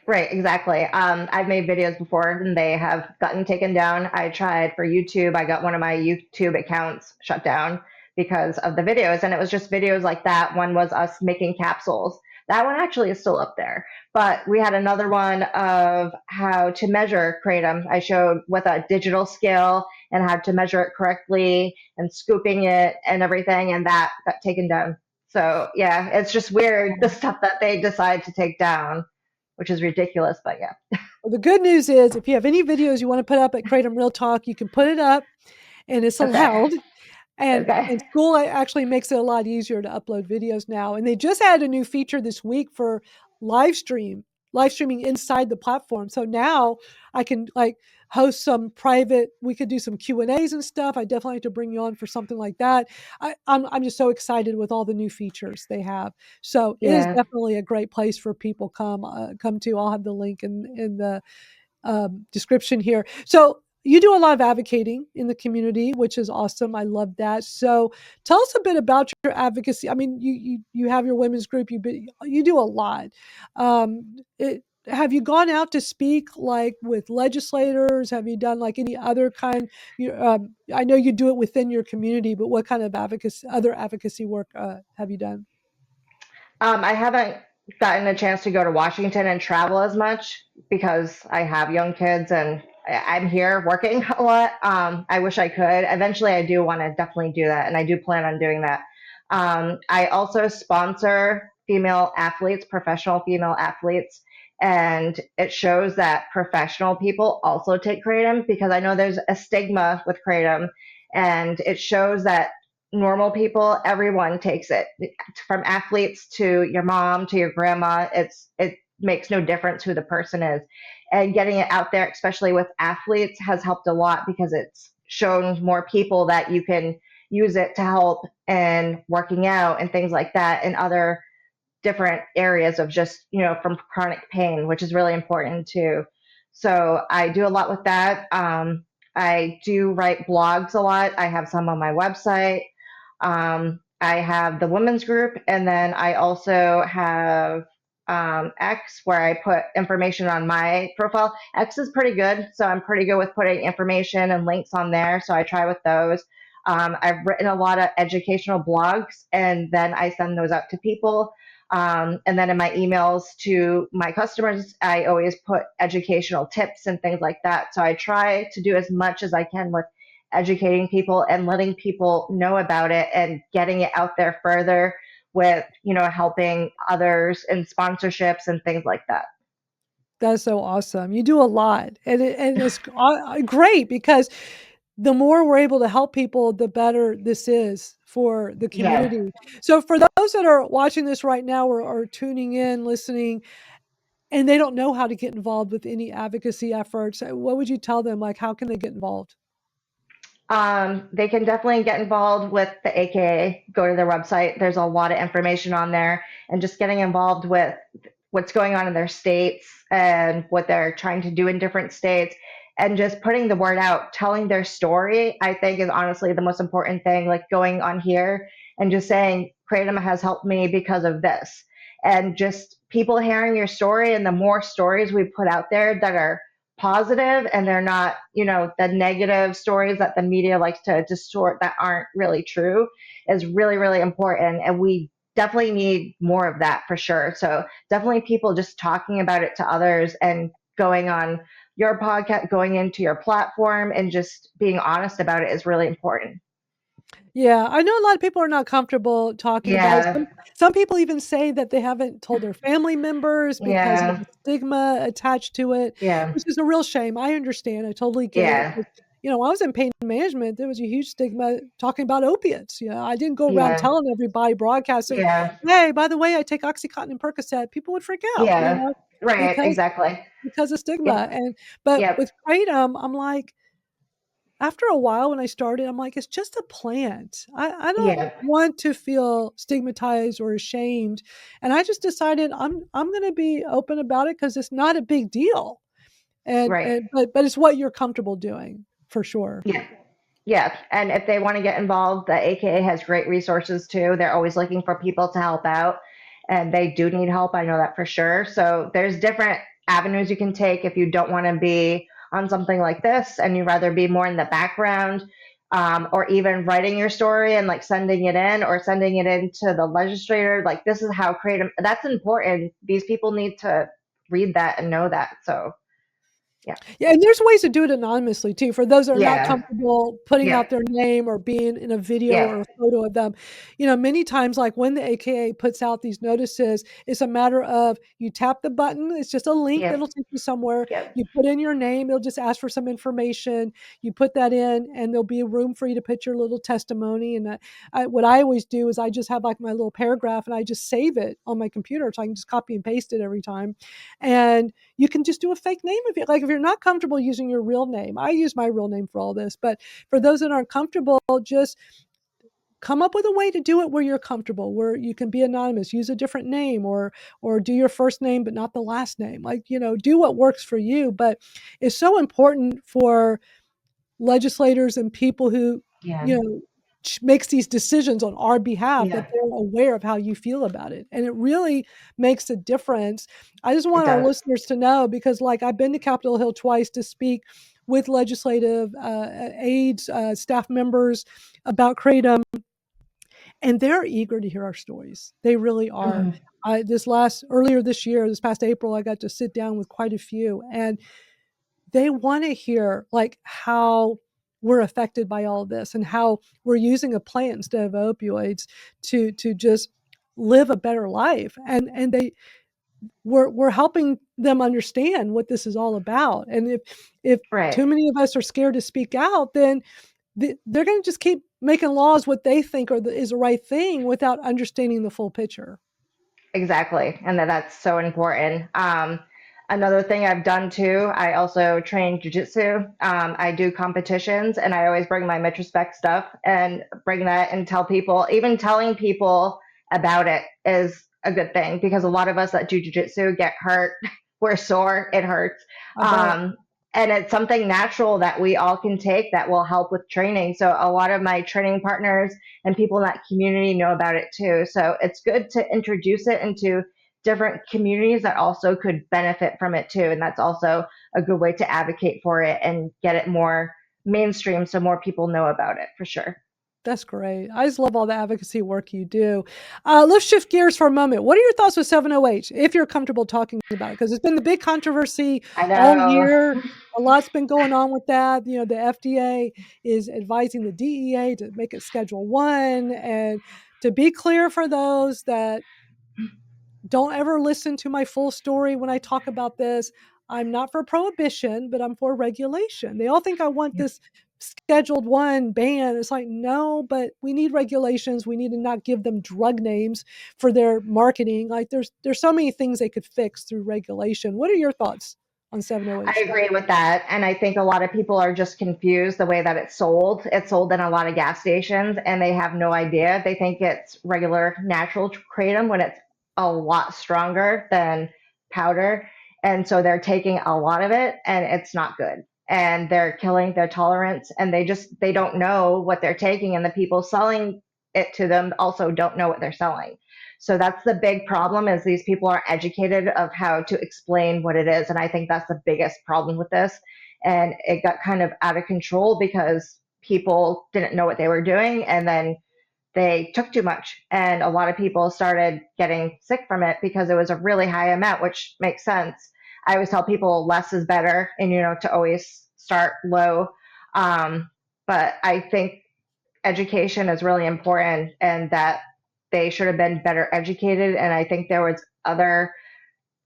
Right, exactly. I've made videos before and they have gotten taken down. I tried for YouTube. I got one of my YouTube accounts shut down because of the videos, and it was just videos like that. One was us making capsules. That one actually is still up there. But we had another one of how to measure kratom. I showed with a digital scale and how to measure it correctly and scooping it and everything, and that got taken down. So yeah, it's just weird the stuff that they decide to take down, which is ridiculous, but yeah. Well, the good news is if you have any videos you want to put up at Kratom Real Talk, you can put it up and it's Okay. allowed. And Okay. SKOOL actually makes it a lot easier to upload videos now. And they just added a new feature this week for live streaming inside the platform. So now I can like host some private, we could do some Q&As and stuff. I definitely have to bring you on for something like that. I'm just so excited with all the new features they have. So it is Yeah. definitely a great place for people come to. I'll have the link in the description here. So you do a lot of advocating in the community, which is awesome. I love that. So tell us a bit about your advocacy. I mean, you have your women's group. You do a lot. Have you gone out to speak like with legislators? Have you done like any other kind? I know you do it within your community, but what kind of other advocacy work have you done? I haven't gotten a chance to go to Washington and travel as much because I have young kids and I'm here working a lot. I wish I could. Eventually, I do want to definitely do that, and I do plan on doing that. I also sponsor female athletes, professional female athletes, and it shows that professional people also take kratom, because I know there's a stigma with kratom, and it shows that normal people, everyone takes it, from athletes to your mom to your grandma. It makes no difference who the person is, and getting it out there, especially with athletes, has helped a lot, because it's shown more people that you can use it to help in working out and things like that, and other different areas of just, from chronic pain, which is really important too. So I do a lot with that. I do write blogs a lot. I have some on my website. I have the women's group, and then I also have X, where I put information on my profile. X is pretty good, so I'm pretty good with putting information and links on there. So I try with those. I've written a lot of educational blogs, and then I send those out to people. And then in my emails to my customers, I always put educational tips and things like that. So I try to do as much as I can with educating people and letting people know about it and getting it out there further with, helping others in sponsorships and things like that. That's so awesome. You do a lot, and it's great because the more we're able to help people, the better this is for the Yeah. community. So for those that are watching this right now or tuning in, listening, and they don't know how to get involved with any advocacy efforts, what would you tell them? Like, how can they get involved? They can definitely get involved with the AKA. Go to their website. There's a lot of information on there, and just getting involved with what's going on in their states and what they're trying to do in different states, and just putting the word out, telling their story, I think is honestly the most important thing. Like going on here and just saying, Kratom has helped me because of this. And just people hearing your story, and the more stories we put out there that are positive, and they're not, the negative stories that the media likes to distort that aren't really true, is really, really important. And we definitely need more of that for sure. So definitely people just talking about it to others, and going on your podcast, going into your platform, and just being honest about it is really important. Yeah, I know a lot of people are not comfortable talking about it. Yeah. Some people even say that they haven't told their family members because of Yeah. the stigma attached to it, Yeah. which is a real shame. I understand. I totally get it. Yeah. But, when I was in pain management, there was a huge stigma talking about opiates. I didn't go around Yeah. telling everybody, broadcasting, Yeah. "Hey, by the way, I take OxyContin and Percocet." People would freak out, Yeah. Right. because Exactly. because of stigma. Yep. But Yep. with kratom, I'm like, after a while when I started, I'm like, it's just a plant. I don't Yeah. want to feel stigmatized or ashamed. And I just decided I'm gonna be open about it because it's not a big deal. Right. But it's what you're comfortable doing for sure. Yeah. Yeah, and if they want to get involved, the AKA has great resources too. They're always looking for people to help out, and they do need help. I know that for sure. So there's different avenues you can take if you don't want to be on something like this, and you'd rather be more in the background, or even writing your story and like sending it in, or sending it in to the legislator. Like, this is how creative. That's important. These people need to read that and know that. So yeah, Yeah, and there's ways to do it anonymously too, for those that are not yeah, comfortable putting yeah, out their name or being in a video yeah, or a photo of them. Many times, like when the AKA puts out these notices, it's a matter of you tap the button, it's just a link yeah, that'll take you somewhere. yeah, You put in your name, it'll just ask for some information. You put that in, and there'll be a room for you to put your little testimony. And what I always do is I just have like my little paragraph, and I just save it on my computer so I can just copy and paste it every time. And you can just do a fake name if you like. If you're not comfortable using your real name, I use my real name for all this, but for those that aren't comfortable, just come up with a way to do it where you're comfortable, where you can be anonymous, use a different name, or do your first name but not the last name. Like, do what works for you. But it's so important for legislators and people who, yeah, you know, makes these decisions on our behalf, that yeah. they're aware of how you feel about it. And it really makes a difference. I just It want our does. listeners to know, because like I've been to Capitol Hill twice to speak with legislative aides, staff members about Kratom, and they're eager to hear our stories. They really are. Mhm. Earlier this year, this past April, I got to sit down with quite a few, and they want to hear like how we're affected by all of this, and how we're using a plant instead of opioids to just live a better life, and we're helping them understand what this is all about. And if Right. too many of us are scared to speak out, then they're going to just keep making laws what they think is the right thing without understanding the full picture. Exactly. And that's so important. Another thing I've done too, I also train jujitsu. I do competitions and I always bring my MitraSpec stuff and bring that and tell people, even telling people about it is a good thing because a lot of us that do jujitsu get hurt. We're sore, it hurts. I bet. Um, and it's something natural that we all can take that will help with training. So a lot of my training partners and people in that community know about it too. So it's good to introduce it into different communities that also could benefit from it too. And that's also a good way to advocate for it and get it more mainstream so more people know about it for sure. That's great. I just love all the advocacy work you do. Let's shift gears for a moment. What are your thoughts with 7OH, if you're comfortable talking about it? Because it's been the big controversy I all know. year. A lot's been going on with that. You know, the FDA is advising the DEA to make it Schedule 1. And to be clear for those that don't ever listen to my full story when I talk about this, I'm not for prohibition, but I'm for regulation. They all think I want this scheduled 1 ban. It's like, no, but we need regulations. We need to not give them drug names for their marketing. Like there's so many things they could fix through regulation. What are your thoughts on I 7OH? agree with that. And I think a lot of people are just confused the way that it's sold. It's sold in a lot of gas stations and they have no idea. They think it's regular natural kratom when it's a lot stronger than powder. And so they're taking a lot of it and it's not good. And they're killing their tolerance and they don't know what they're taking. And the people selling it to them also don't know what they're selling. So that's the big problem is these people aren't educated of how to explain what it is. And I think that's the biggest problem with this. And it got kind of out of control because people didn't know what they were doing and then they took too much. And a lot of people started getting sick from it because it was a really high amount, which makes sense. I always tell people less is better and, to always start low. But I think education is really important and that they should have been better educated. And I think there was other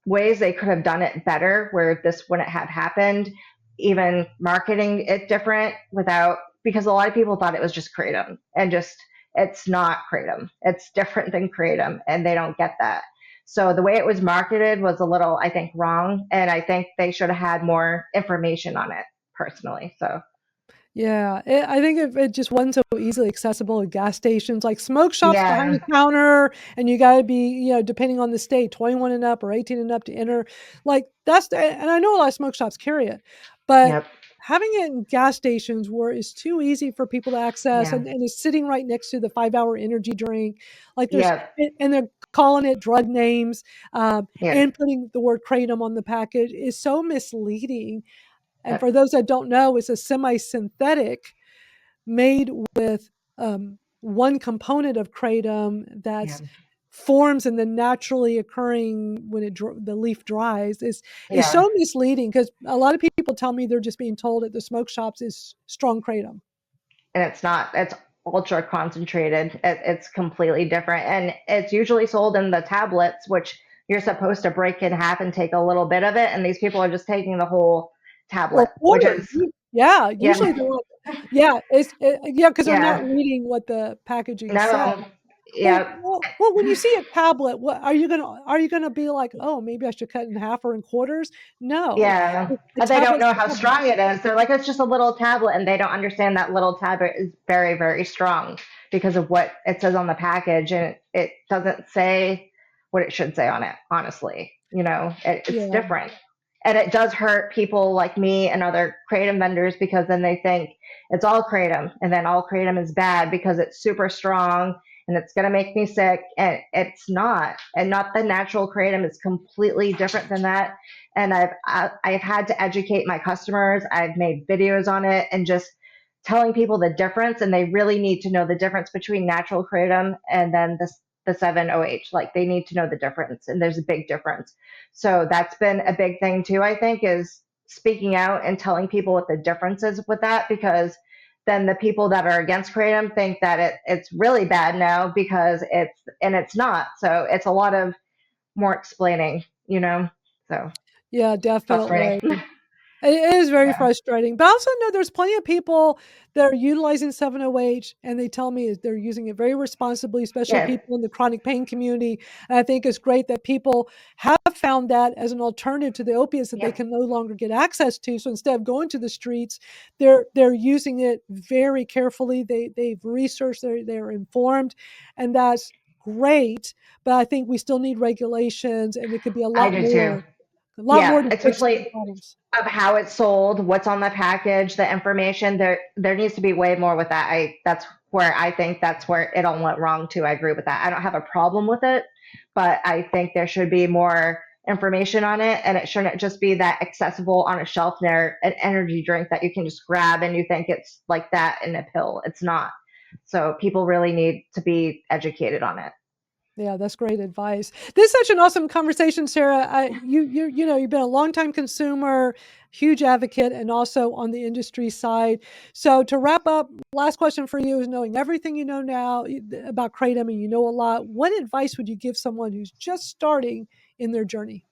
ways they could have done it better where this wouldn't have happened, even marketing it different without, because a lot of people thought it was just kratom and just, it's not kratom. It's different than kratom and they don't get that. So the way it was marketed was a little, I think, wrong. And I think they should have had more information on it personally. So Yeah, I think if it just wasn't so easily accessible at gas stations, like smoke shops behind yeah, the counter, and you got to be, depending on the state, 21 and up or 18 and up to enter. Like and I know a lot of smoke shops carry it, but yep, having it in gas stations where it's too easy for people to access yeah, and it's sitting right next to the 5 hour energy drink, like yep, and they're calling it drug names, yep, and putting the word kratom on the package is so misleading. And yep, for those that don't know, it's a semi-synthetic made with one component of kratom yep, that's forms in the naturally occurring when the leaf dries is yeah. so misleading because a lot of people tell me they're just being told at the smoke shops is strong kratom. And it's not, it's ultra concentrated. It's completely different. And it's usually sold in the tablets, which you're supposed to break in half and take a little bit of it. And these people are just taking the whole Or tablet, which quarter. is, Yeah, yeah, usually yeah, yeah, because they're not yeah, reading what the packaging says. no, yeah, Well, when you see a tablet, what are you gonna be like, "Oh, maybe I should cut in half or in quarters?" No. yeah. The But they don't tablet's know a how tablet. strong it is. They're like, it's just a little tablet. And they don't understand that little tablet is very, very strong because of what it says on the package. And it doesn't say what it should say on it, honestly. It's Yeah. different. And it does hurt people like me and other kratom vendors because then they think it's all kratom and then all kratom is bad because it's super strong and it's going to make me sick. And it's not. And not the natural kratom is completely different than that. And I've had to educate my customers. I've made videos on it and just telling people the difference, and they really need to know the difference between natural kratom and then the 7OH. Like they need to know the difference, and there's a big difference. So that's been a big thing too. I think is speaking out and telling people what the difference is with that because then the people that are against kratom think that it's really bad now because it's not. So it's a lot of more explaining, so Yeah, frustrating. definitely. It is very Yeah. frustrating, but I also know there's plenty of people that are utilizing 7-OH, and they tell me they're using it very responsibly, especially Yeah. people in the chronic pain community. And I think it's great that people have found that as an alternative to the opiates that they Yep. can no longer get access to. So instead of going to the streets, they're using it very carefully. They've researched, they're informed, and that's great. But I think we still need regulations, and it could be I do too. a lot more Yeah, to fix these especially problems. of how it's sold, what's on the package, the information. There needs to be way more with that. I think that's where it all went wrong too. I agree with that. I don't have a problem with it, but I think there should be more information on it, and it shouldn't just be that accessible on a shelf near an energy drink that you can just grab and you think it's like that in a pill. It's not. So people really need to be educated on it. Yeah, that's great advice. This is such an awesome conversation, Sarah. You've been a longtime consumer, huge advocate, and also on the industry side. So to wrap up, last question for you is, knowing everything you know now about kratom, and you know a lot, what advice would you give someone who's just starting in their journey?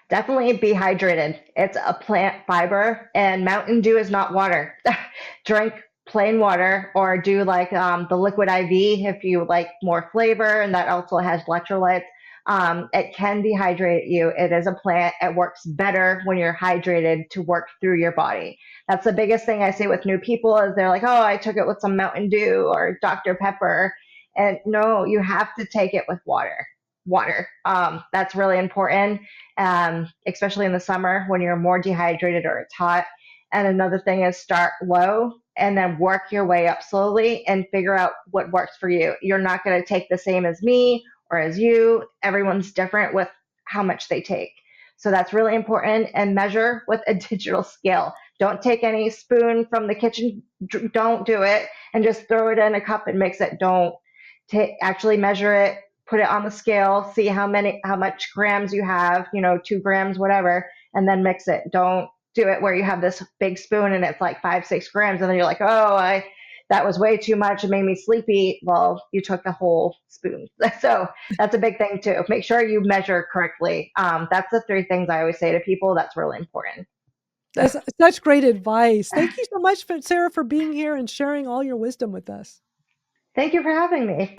Definitely be hydrated. It's a plant fiber, and Mountain Dew is not water. Drink plain water, or do like the liquid IV if you like more flavor, and that also has electrolytes. It can dehydrate you. It is a plant. It works better when you're hydrated to work through your body. That's the biggest thing I see with new people is they're like, oh, I took it with some Mountain Dew or Dr. Pepper. And no, you have to take it with water. Water. That's really important, especially in the summer when you're more dehydrated or it's hot. And another thing is start low and then work your way up slowly and figure out what works for you. You're not going to take the same as me or as you. Everyone's different with how much they take. So that's really important, and measure with a digital scale. Don't take any spoon from the kitchen. Don't do it and just throw it in a cup and mix it. Don't actually measure it, put it on the scale, see how much grams you have, 2 grams, whatever, and then mix it. Don't do it where you have this big spoon and it's like 5, 6 grams, and then you're like, oh, that was way too much. It made me sleepy. Well, you took the whole spoon. So that's a big thing too. Make sure you measure correctly. That's the 3 things I always say to people. That's really important. That's such great advice. Thank you so much, Sarah, for being here and sharing all your wisdom with us. Thank you for having me.